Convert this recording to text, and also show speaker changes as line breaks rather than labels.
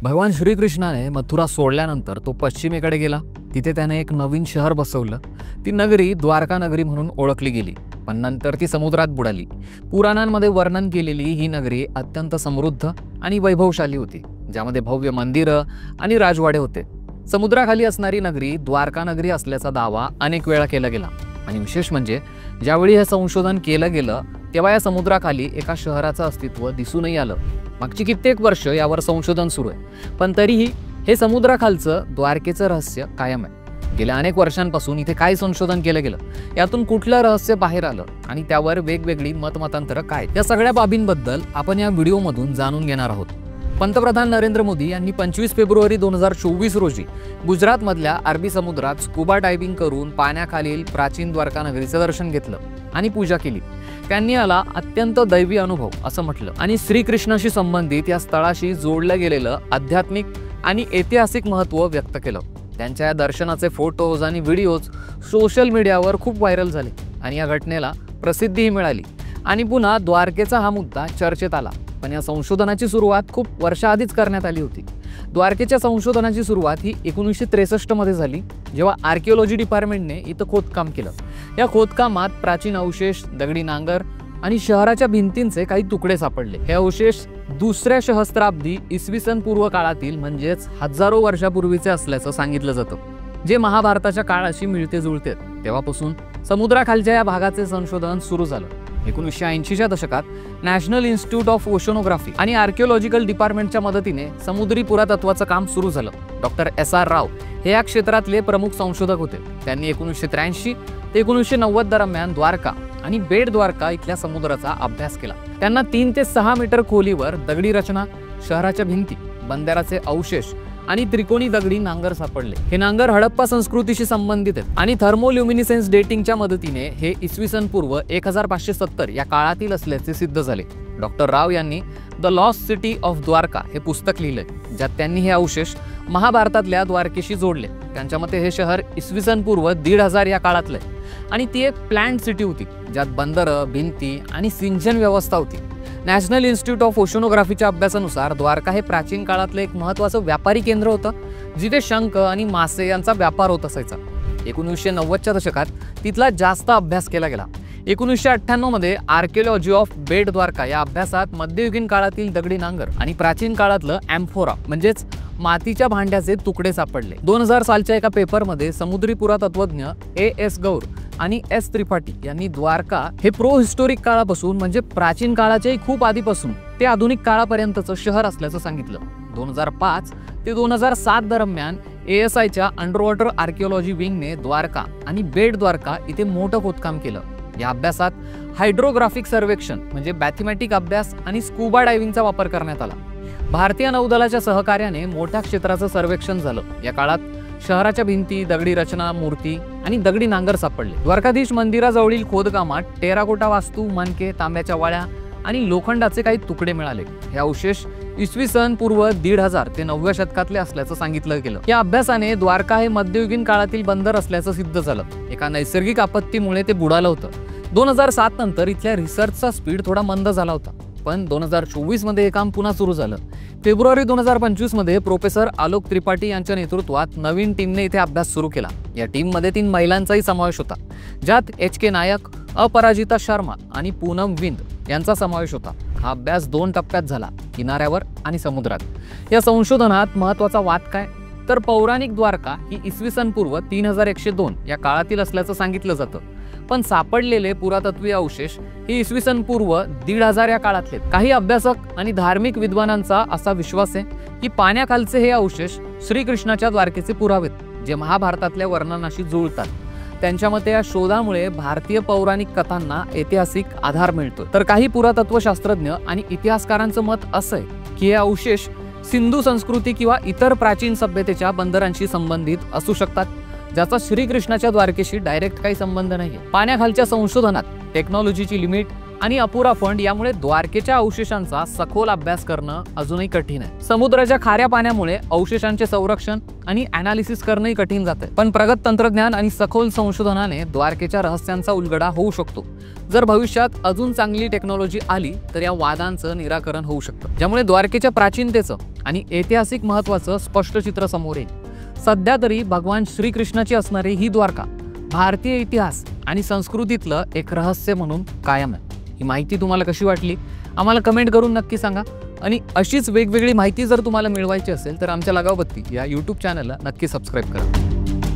भगवान श्रीकृष्णाने मथुरा सोडल्यानंतर तो पश्चिमेकडे गेला। तिथे त्याने एक नवीन शहर बसवलं। ती नगरी द्वारका नगरी म्हणून ओळखली गेली, पण नंतर ती समुद्रात बुडाली। पुराणांमध्ये वर्णन केलेली ही नगरी अत्यंत समृद्ध आणि वैभवशाली होती, ज्यामध्ये भव्य मंदिरं आणि राजवाडे होते। समुद्राखाली असणारी नगरी द्वारका नगरी असल्याचा दावा अनेक वेळा केला गेला, आणि विशेष म्हणजे ज्यावेळी हे संशोधन केलं गेलं तेव्हा या समुद्राखाली एका शहराचं अस्तित्व दिसूनही आलं। मागची कित्येक वर्ष यावर संशोधन सुरू आहे, पण तरीही हे समुद्राखालचं द्वारकेचं रहस्य कायम आहे। गेल्या अनेक वर्षांपासून इथे काय संशोधन केलं गेलं, यातून कुठलं रहस्य बाहेर आलं आणि त्यावर वेगवेगळी मतमतांतरं काय, या सगळ्या बाबींबद्दल आपण या व्हिडिओमधून जाणून घेणार आहोत। पंतप्रधान नरेंद्र मोदी यांनी 25 फेब्रुवारी 2024 रोजी गुजरातमधल्या अरबी समुद्रात स्कुबा डायव्हिंग करून पाण्याखालील प्राचीन द्वारका नगरीचं दर्शन घेतलं आणि पूजा केली। त्यांनी याला अत्यंत दैवी अनुभव असं म्हटलं आणि श्रीकृष्णाशी संबंधित या स्थळाशी जोडलं गेलेलं आध्यात्मिक आणि ऐतिहासिक महत्त्व व्यक्त केलं। त्यांच्या या दर्शनाचे फोटोज आणि व्हिडिओज सोशल मीडियावर खूप व्हायरल झाले आणि या घटनेला प्रसिद्धीही मिळाली आणि पुन्हा द्वारकेचा हा मुद्दा चर्चेत आला। पण या संशोधनाची सुरुवात खूप वर्षाआधीच करण्यात आली होती। द्वारकेच्या संशोधनाची सुरुवात ही 1963 मध्ये झाली, जेव्हा आर्किओलॉजी डिपार्टमेंटने इथं खोदकाम केलं। या खोदकामात प्राचीन अवशेष, दगडी नांगर आणि शहराच्या भिंतींचे काही तुकडे सापडले। हे अवशेष दुसऱ्या सहस्त्राब्दी इसवी सन पूर्व काळातील म्हणजेच हजारो वर्षापूर्वीचे असल्याचं सांगितलं जातं, जे महाभारताच्या काळाशी मिळते जुळते। तेव्हापासून समुद्राखालच्या या भागाचे संशोधन सुरू झालं। 1980च्या दशकात नॅशनल इन्स्टिट्यूट ऑफ ओशनोग्राफी आणि आर्किओलॉजिकल डिपार्टमेंटच्या मदतीने समुद्री पुरातत्वाचं काम सुरू झालं। डॉक्टर SR राव हे या क्षेत्रातले प्रमुख संशोधक होते। त्यांनी 1983 ते 1990 दरम्यान द्वारका आणि बेट द्वारका इथल्या समुद्राचा अभ्यास केला। त्यांना 3 ते 6 मीटर खोलीवर दगडी रचना, शहराच्या भिंती, बंदराचे अवशेष आणि त्रिकोणी दगडी नांगर सापडले। हे नांगर हडप्पा संस्कृतीशी संबंधित आहेत आणि थर्मोल्युमिनिसेन्स डेटिंगच्या मदतीने हे इसवी सन पूर्व 1570 या काळातील असल्याचे सिद्ध झाले। डॉक्टर राव यांनी the lost city of Dwarka हे पुस्तक लिहिलंय, ज्यात त्यांनी हे अवशेष महाभारतातल्या द्वारकेशी जोडले। त्यांच्या मते हे शहर इसवी सन पूर्व 1500 या काळातलं आहे आणि ती एक प्लॅन्ड सिटी होती, ज्यात बंदरं, भिंती आणि सिंचन व्यवस्था होती। नॅशनल इन्स्टिट्यूट ऑफ ओशनोग्राफीच्या अभ्यासानुसार द्वारका हे प्राचीन काळातलं एक महत्त्वाचं व्यापारी केंद्र होतं, जिथे शंख आणि मासे यांचा व्यापार होत असायचा। 1990च्या दशकात तिथला जास्त अभ्यास केला गेला। 1998 मध्ये आर्किओलॉजी ऑफ बेट द्वारका या अभ्यासात मध्ययुगीन काळातील दगडी नांगर आणि प्राचीन काळातलं एम्फोरा म्हणजेच मातीच्या भांड्याचे तुकडे सापडले। 2000 सालच्या एका पेपरमध्ये समुद्री पुरातत्वज्ञ AS गौर आणि S त्रिपाठी यांनी द्वारका हे प्रोहिस्टोरिक काळापासून म्हणजे प्राचीन काळाच्याही खूप आधीपासून ते आधुनिक काळापर्यंतचं शहर असल्याचं सांगितलं। 2005 ते 2007 दरम्यान ASIच्या अंडरवॉटर आर्किओलॉजी विंगने द्वारका आणि बेट द्वारका इथे मोठं खोदकाम केलं। या अभ्यासात हायड्रोग्राफिक सर्वेक्षण म्हणजे मॅथमॅटिक अभ्यास आणि स्कुबा डायव्हिंगचा वापर करण्यात आला। भारतीय नौदलाच्या सहकार्याने मोठ्या क्षेत्राचं सर्वेक्षण झालं। या काळात शहराच्या भिंती, दगडी रचना, मूर्ती आणि दगडी नांगर सापडले। द्वारकाधीश मंदिराजवळील खोदकामात टेराकोटा वास्तू, मणके, तांब्याच्या वाळ्या आणि लोखंडाचे काही तुकडे मिळाले। हे अवशेष इसवी सन पूर्व 1500 ते 9व्या शतकातले असल्याचं सांगितलं गेलं। या अभ्यासाने द्वारका हे मध्ययुगीन काळातील बंदर असल्याचं सिद्ध झालं। एका नैसर्गिक आपत्तीमुळे ते बुडालं होतं। 2007 नंतर इथल्या रिसर्चचा स्पीड थोडा मंद झाला होता, पण 2024 मध्ये हे काम पुन्हा सुरू झालं। फेब्रुवारी 2025 मध्ये प्रोफेसर आलोक त्रिपाठी यांच्या नेतृत्वात नवीन टीमने इथे अभ्यास सुरू केला। या टीममध्ये 3 महिलांचाही समावेश होता, ज्यात HK नायक, अपराजिता शर्मा आणि पूनम विंद यांचा समावेश होता। हा अभ्यास 2 टप्प्यात झाला, किनाऱ्यावर आणि समुद्रात। या संशोधनात महत्त्वाचा वाद काय, तर पौराणिक द्वारका ही इसवी सन पूर्व 3102 या काळातील असल्याचं सांगितलं जातं, पण सापडलेले पुरातत्वीय अवशेष हे इसवी सन पूर्व 1500 या काळातले। काही अभ्यासक आणि धार्मिक विद्वानांचा असा विश्वास आहे की पाण्याखालचे हे अवशेष श्रीकृष्णाच्या द्वारकेचे पुरावेत, जे महाभारतातल्या वर्णनाशी जुळतात। त्यांच्या मते या शोधामुळे भारतीय पौराणिक कथांना ऐतिहासिक आधार मिळतो। तर काही पुरातत्वशास्त्रज्ञ आणि इतिहासकारांचं मत असं आहे की हे अवशेष सिंधू संस्कृती किंवा इतर प्राचीन सभ्यतेच्या बंदरांशी संबंधित असू शकतात, ज्याचा श्रीकृष्णाच्या द्वारकेशी डायरेक्ट काही संबंध नाहीये। पाण्याखालच्या संशोधनात टेक्नॉलॉजीची लिमिट आणि अपुरा फंड यामुळे द्वारकेच्या अवशेषांचा सखोल अभ्यास करणं अजूनही कठीण आहे. समुद्राच्या खाऱ्या पाण्यामुळे अवशेषांचे संरक्षण आणि अनालिसिस करणंही कठीण जातंय. पण प्रगत तंत्रज्ञान आणि सखोल संशोधनाने द्वारकेच्या रहस्यांचा उलगडा होऊ शकतो. जर भविष्यात अजून चांगली टेक्नॉलॉजी आली तर या वादांचं निराकरण होऊ शकतं, ज्यामुळे द्वारकेच्या प्राचीनतेचं आणि ऐतिहासिक महत्त्वाचं स्पष्ट चित्र समोर येईल. सध्या तरी भगवान श्रीकृष्णाची असणारी ही द्वारका भारतीय इतिहास आणि संस्कृतीतलं एक रहस्य म्हणून कायम आहे. ही माहिती तुम्हाला कशी वाटली आम्हाला कमेंट करून नक्की सांगा. आणि अशीच वेगवेगळी माहिती जर तुम्हाला मिळवायची असेल तर आमच्या लगावबत्ती या यूट्यूब चॅनलला नक्की सबस्क्राईब करा.